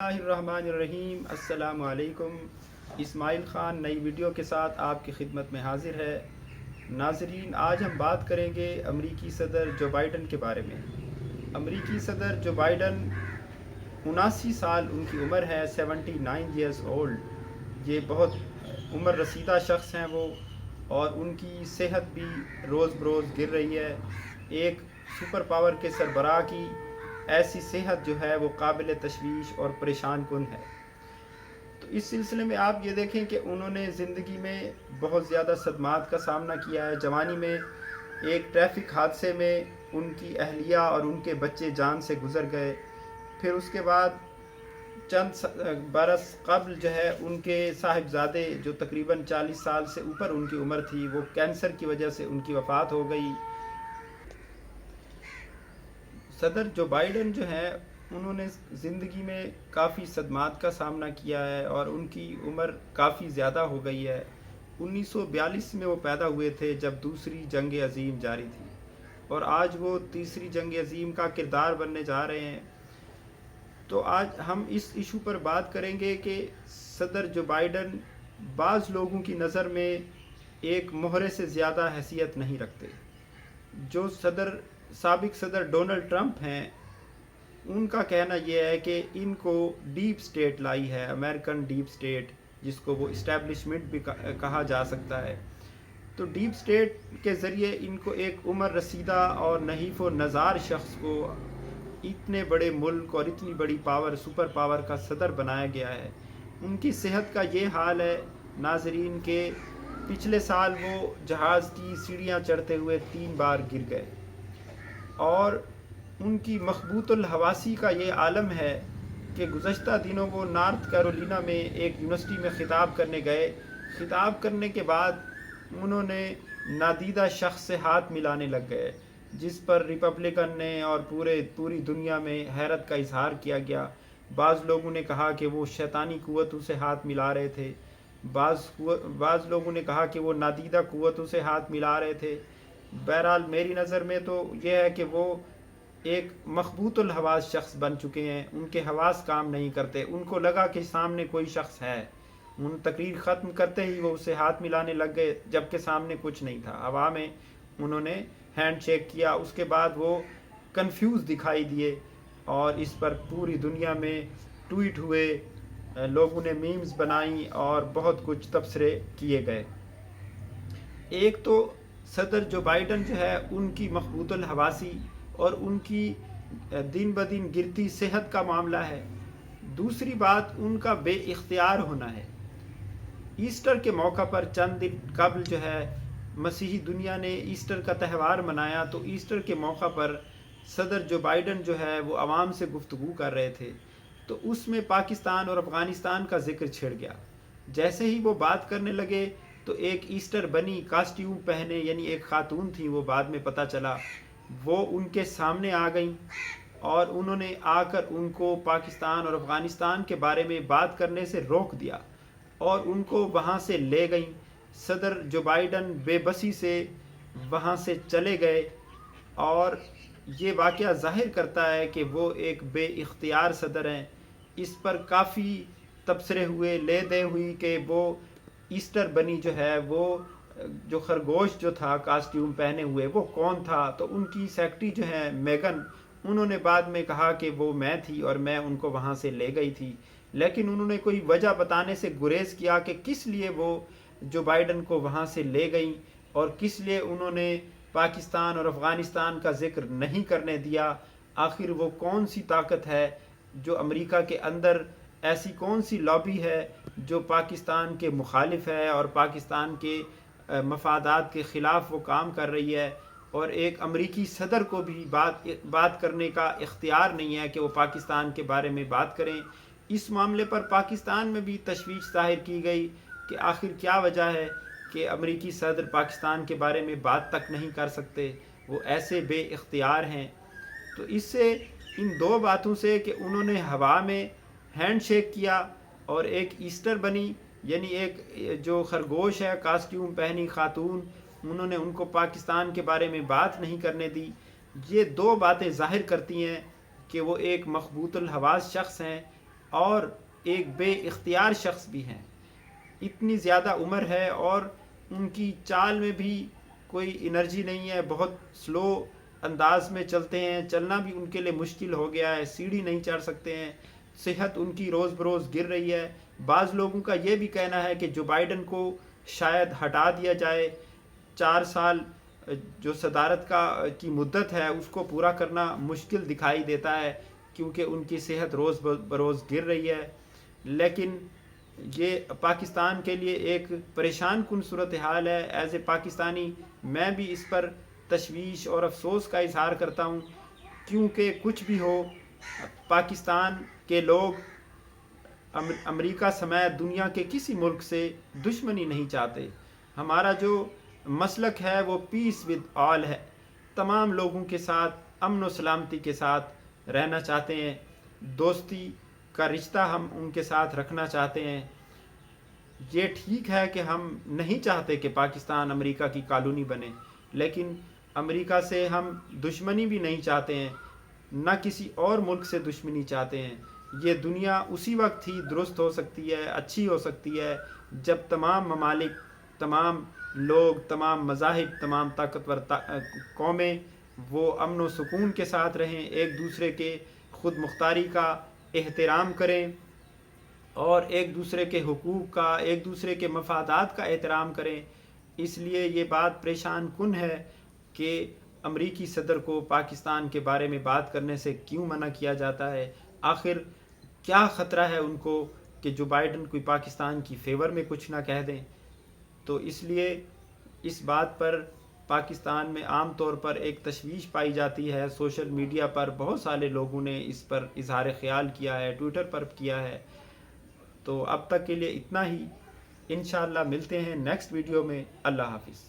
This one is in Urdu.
الرحیم السلام علیکم۔ اسماعیل خان نئی ویڈیو کے ساتھ آپ کی خدمت میں حاضر ہے۔ ناظرین، آج ہم بات کریں گے امریکی صدر جو بائیڈن کے بارے میں۔ امریکی صدر جو بائیڈن 79 سال ان کی عمر ہے، 79 ایئرز اولڈ۔ یہ بہت عمر رسیدہ شخص ہیں وہ، اور ان کی صحت بھی روز بروز گر رہی ہے۔ ایک سپر پاور کے سربراہ کی ایسی صحت جو ہے وہ قابل تشویش اور پریشان کن ہے۔ تو اس سلسلے میں آپ یہ دیکھیں کہ انہوں نے زندگی میں بہت زیادہ صدمات کا سامنا کیا ہے۔ جوانی میں ایک ٹریفک حادثے میں ان کی اہلیہ اور ان کے بچے جان سے گزر گئے۔ پھر اس کے بعد چند برس قبل جو ہے ان کے صاحبزادے جو تقریباً 40 سال سے اوپر ان کی عمر تھی، وہ کینسر کی وجہ سے ان کی وفات ہو گئی۔ صدر جو بائیڈن جو ہے انہوں نے زندگی میں کافی صدمات کا سامنا کیا ہے، اور ان کی عمر کافی زیادہ ہو گئی ہے۔ 1942 میں وہ پیدا ہوئے تھے جب دوسری جنگ عظیم جاری تھی، اور آج وہ تیسری جنگ عظیم کا کردار بننے جا رہے ہیں۔ تو آج ہم اس ایشو پر بات کریں گے کہ صدر جو بائیڈن بعض لوگوں کی نظر میں ایک مہرے سے زیادہ حیثیت نہیں رکھتے۔ جو سابق صدر ڈونلڈ ٹرمپ ہیں، ان کا کہنا یہ ہے کہ ان کو ڈیپ سٹیٹ لائی ہے، امریکن ڈیپ سٹیٹ، جس کو وہ اسٹیبلشمنٹ بھی کہا جا سکتا ہے۔ تو ڈیپ سٹیٹ کے ذریعے ان کو ایک عمر رسیدہ اور نحیف و نزار شخص کو اتنے بڑے ملک اور اتنی بڑی پاور، سپر پاور کا صدر بنایا گیا ہے۔ ان کی صحت کا یہ حال ہے ناظرین کہ پچھلے سال وہ جہاز کی سیڑھیاں چڑھتے ہوئے 3 بار گر گئے، اور ان کی مخبوط الحواسی کا یہ عالم ہے کہ گزشتہ دنوں وہ نارتھ کیرولینا میں ایک یونیورسٹی میں خطاب کرنے گئے۔ خطاب کرنے کے بعد انہوں نے نادیدہ شخص سے ہاتھ ملانے لگ گئے، جس پر ریپبلکن نے اور پوری دنیا میں حیرت کا اظہار کیا گیا۔ بعض لوگوں نے کہا کہ وہ شیطانی قوتوں سے ہاتھ ملا رہے تھے، بعض لوگوں نے کہا کہ وہ نادیدہ قوتوں سے ہاتھ ملا رہے تھے۔ بہرحال میری نظر میں تو یہ ہے کہ وہ ایک مخبوط الحواس شخص بن چکے ہیں۔ ان کے حواس کام نہیں کرتے۔ ان کو لگا کہ سامنے کوئی شخص ہے، ان تقریر ختم کرتے ہی وہ اسے ہاتھ ملانے لگ گئے، جبکہ سامنے کچھ نہیں تھا۔ ہوا میں انہوں نے ہینڈ شیک کیا، اس کے بعد وہ کنفیوز دکھائی دیے، اور اس پر پوری دنیا میں ٹویٹ ہوئے، لوگوں نے میمز بنائیں اور بہت کچھ تبصرے کیے گئے۔ ایک تو صدر جو بائیڈن جو ہے ان کی مخبوط الحواسی اور ان کی دن بدن گرتی صحت کا معاملہ ہے۔ دوسری بات ان کا بے اختیار ہونا ہے۔ ایسٹر کے موقع پر چند دن قبل جو ہے مسیحی دنیا نے ایسٹر کا تہوار منایا، تو ایسٹر کے موقع پر صدر جو بائیڈن جو ہے وہ عوام سے گفتگو کر رہے تھے، تو اس میں پاکستان اور افغانستان کا ذکر چھڑ گیا۔ جیسے ہی وہ بات کرنے لگے تو ایک ایسٹر بنی کاسٹیوم پہنے، یعنی ایک خاتون تھی، وہ بعد میں پتہ چلا، وہ ان کے سامنے آ گئیں، اور انہوں نے آ کر ان کو پاکستان اور افغانستان کے بارے میں بات کرنے سے روک دیا، اور ان کو وہاں سے لے گئیں۔ صدر جو بائیڈن بے بسی سے وہاں سے چلے گئے، اور یہ واقعہ ظاہر کرتا ہے کہ وہ ایک بے اختیار صدر ہیں۔ اس پر کافی تبصرے ہوئے، لے دے ہوئی کہ وہ ایسٹر بنی جو ہے، وہ جو خرگوش جو تھا کاسٹیوم پہنے ہوئے، وہ کون تھا؟ تو ان کی سیکرٹری جو ہے میگن، انہوں نے بعد میں کہا کہ وہ میں تھی، اور میں ان کو وہاں سے لے گئی تھی۔ لیکن انہوں نے کوئی وجہ بتانے سے گریز کیا کہ کس لیے وہ جو بائیڈن کو وہاں سے لے گئیں، اور کس لیے انہوں نے پاکستان اور افغانستان کا ذکر نہیں کرنے دیا۔ آخر وہ کون سی طاقت ہے جو امریکہ کے اندر، ایسی کون سی لابی ہے جو پاکستان کے مخالف ہے اور پاکستان کے مفادات کے خلاف وہ کام کر رہی ہے، اور ایک امریکی صدر کو بھی بات کرنے کا اختیار نہیں ہے کہ وہ پاکستان کے بارے میں بات کریں۔ اس معاملے پر پاکستان میں بھی تشویش ظاہر کی گئی کہ آخر کیا وجہ ہے کہ امریکی صدر پاکستان کے بارے میں بات تک نہیں کر سکتے، وہ ایسے بے اختیار ہیں۔ تو اس سے، ان دو باتوں سے کہ انہوں نے ہوا میں ہینڈ شیک کیا، اور ایک ایسٹر بنی یعنی ایک جو خرگوش ہے کاسٹیوم پہنی خاتون، انہوں نے ان کو پاکستان کے بارے میں بات نہیں کرنے دی، یہ دو باتیں ظاہر کرتی ہیں کہ وہ ایک مخبوط الحواس شخص ہیں۔ اور ایک بے اختیار شخص بھی ہیں. اتنی زیادہ عمر ہے اور ان کی چال میں بھی کوئی انرجی نہیں ہے، بہت سلو انداز میں چلتے ہیں، چلنا بھی ان کے لیے مشکل ہو گیا ہے، سیڑھی نہیں چڑھ سکتے ہیں، صحت ان کی روز بروز گر رہی ہے. بعض لوگوں کا یہ بھی کہنا ہے کہ جو بائیڈن کو شاید ہٹا دیا جائے، 4 سال جو صدارت کی مدت ہے اس کو پورا کرنا مشکل دکھائی دیتا ہے کیونکہ ان کی صحت روز بروز گر رہی ہے. لیکن یہ پاکستان کے لیے ایک پریشان کن صورتحال ہے. ایز اے پاکستانی میں بھی اس پر تشویش اور افسوس کا اظہار کرتا ہوں، کیونکہ کچھ بھی ہو پاکستان کے لوگ امریکہ سمیت دنیا کے کسی ملک سے دشمنی نہیں چاہتے. ہمارا جو مسلک ہے وہ پیس ود آل ہے، تمام لوگوں کے ساتھ امن و سلامتی کے ساتھ رہنا چاہتے ہیں، دوستی کا رشتہ ہم ان کے ساتھ رکھنا چاہتے ہیں. یہ ٹھیک ہے کہ ہم نہیں چاہتے کہ پاکستان امریکہ کی کالونی بنے، لیکن امریکہ سے ہم دشمنی بھی نہیں چاہتے ہیں، نہ کسی اور ملک سے دشمنی چاہتے ہیں. یہ دنیا اسی وقت ہی درست ہو سکتی ہے، اچھی ہو سکتی ہے، جب تمام ممالک، تمام لوگ، تمام مذاہب، تمام طاقتور قومیں وہ امن و سکون کے ساتھ رہیں، ایک دوسرے کے خود مختاری کا احترام کریں اور ایک دوسرے کے حقوق کا، ایک دوسرے کے مفادات کا احترام کریں. اس لیے یہ بات پریشان کن ہے کہ امریکی صدر کو پاکستان کے بارے میں بات کرنے سے کیوں منع کیا جاتا ہے. آخر کیا خطرہ ہے ان کو کہ جو بائیڈن کوئی پاکستان کی فیور میں کچھ نہ کہہ دیں. تو اس لیے اس بات پر پاکستان میں عام طور پر ایک تشویش پائی جاتی ہے. سوشل میڈیا پر بہت سارے لوگوں نے اس پر اظہار خیال کیا ہے، ٹویٹر پر کیا ہے. تو اب تک کے لیے اتنا ہی، انشاءاللہ ملتے ہیں نیکسٹ ویڈیو میں. اللہ حافظ.